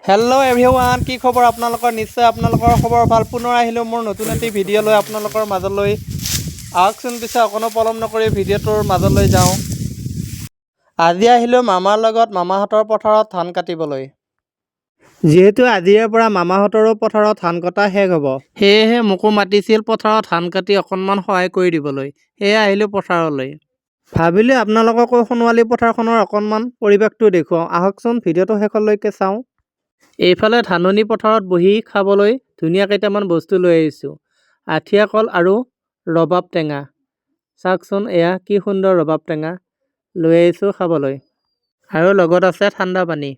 Hello' everyone, কি খবৰ আপোনালোকৰ? নিশ্চয় আপোনালোকৰ খবৰ ভাল। পুনৰ আহিলোঁ মোৰ নতুন এটি ভিডিঅ' লৈ আপোনালোকৰ মাজলৈ। আহকচোন পিছে অকণো পলম নকৰি ভিডিঅ'টোৰ মাজলৈ যাওঁ। আজি আহিলোঁ মামাৰ লগত মামাহঁতৰ পথাৰত ধান কাটিবলৈ। যিহেতু আজিৰে পৰা মামাহঁতৰো পথাৰত ধান কটা শেষ হ'ব, সেয়েহে মোকো মাতিছিল পথাৰত ধান কাটি অকণমান সহায় কৰি দিবলৈ। সেয়ে আহিলোঁ পথাৰলৈ। ভাবিলোঁ আপোনালোককো সোণোৱালী পথাৰখনৰ অকণমান পৰিৱেশটো দেখুৱাওঁ। আহকচোন ভিডিঅ'টো শেষলৈকে চাওঁ। এইফালে ধাননি পথাৰত বহি খাবলৈ ধুনীয়া কেইটামান বস্তু লৈ আহিছোঁ। আঠিয়া কল আৰু ৰবাব টেঙা। চাওকচোন এয়া কি সুন্দৰ ৰবাব টেঙা লৈ আহিছোঁ খাবলৈ। আৰু লগত আছে ঠাণ্ডা পানী।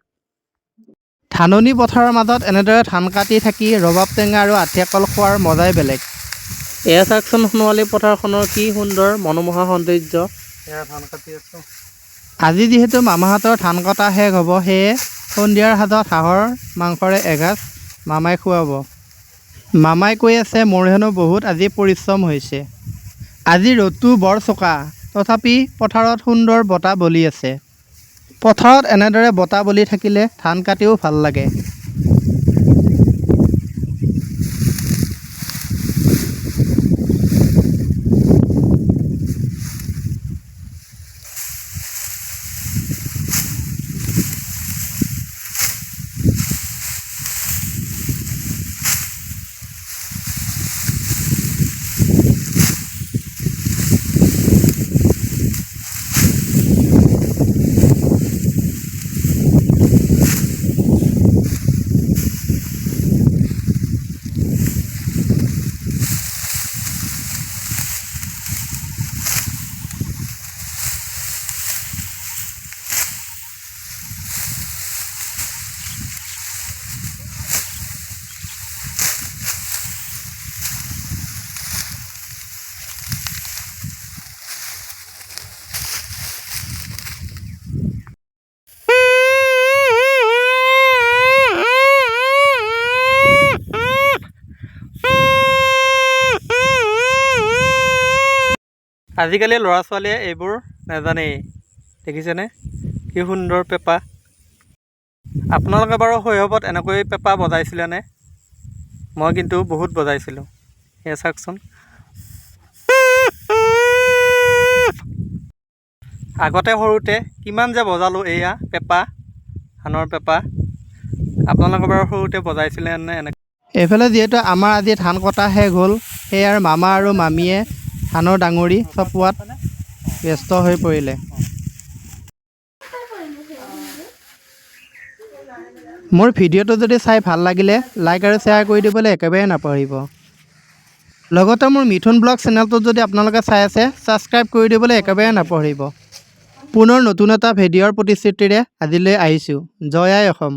ধাননি পথাৰৰ মাজত এনেদৰে ধান কাটি থাকি ৰবাব টেঙা আৰু আঠিয়া কল খোৱাৰ মজাই বেলেগ। এয়া চাওকচোন সোণোৱালী পথাৰখনৰ কি সুন্দৰ মনোমোহা সৌন্দৰ্য। এয়া ধান কাটি আছোঁ। আজি যিহেতু মামাহঁতৰ ধান কটা শেষ হ'ব, সেয়ে সন্ধিয়াৰ সাজত হাঁহৰ মাংসৰে এসাঁজ মামাই খুৱাব। মামাই কৈ আছে মোৰ হেনো বহুত আজি পৰিশ্ৰম হৈছে। আজি ৰ'দটো বৰ চোকা, তথাপি পথাৰত সুন্দৰ বতাহ বলি আছে। পথাৰত এনেদৰে বতাহ বলি থাকিলে ধান কাটিও ভাল লাগে। আজিকালি ল'ৰা ছোৱালীয়ে এইবোৰ নাজানেই। দেখিছেনে কি সুন্দৰ পেঁপা। আপোনালোকে বাৰু শৈশৱত এনেকৈ পেঁপা বজাইছিলেনে? মই কিন্তু বহুত বজাইছিলোঁ। এয়া চাওকচোন। আগতে সৰুতে কিমান যে বজালোঁ এয়া পেঁপা, ধানৰ পেঁপা। আপোনালোকে বাৰু সৰুতে বজাইছিলেনে এনেকৈ? এইফালে যিহেতু আমাৰ আজি ধান কটা শেষ হ'ল, সেয়ে মামা আৰু মামীয়ে ধানৰ ডাঙৰি চপোৱাত ব্যস্ত হৈ পৰিলে। মোৰ ভিডিঅ'টো যদি চাই ভাল লাগিলে লাইক আৰু শ্বেয়াৰ কৰি দিবলৈ একেবাৰে নাপাহৰিব। লগতে মোৰ মিথুন ব্লগ চেনেলটোত যদি আপোনালোকে চাই আছে, ছাবস্ক্ৰাইব কৰি দিবলৈ একেবাৰে নাপাহৰিব। পুনৰ নতুন এটা ভিডিঅ'ৰ প্ৰতিশ্ৰুতিৰে আজিলৈ আহিছোঁ। জয় আই অসম।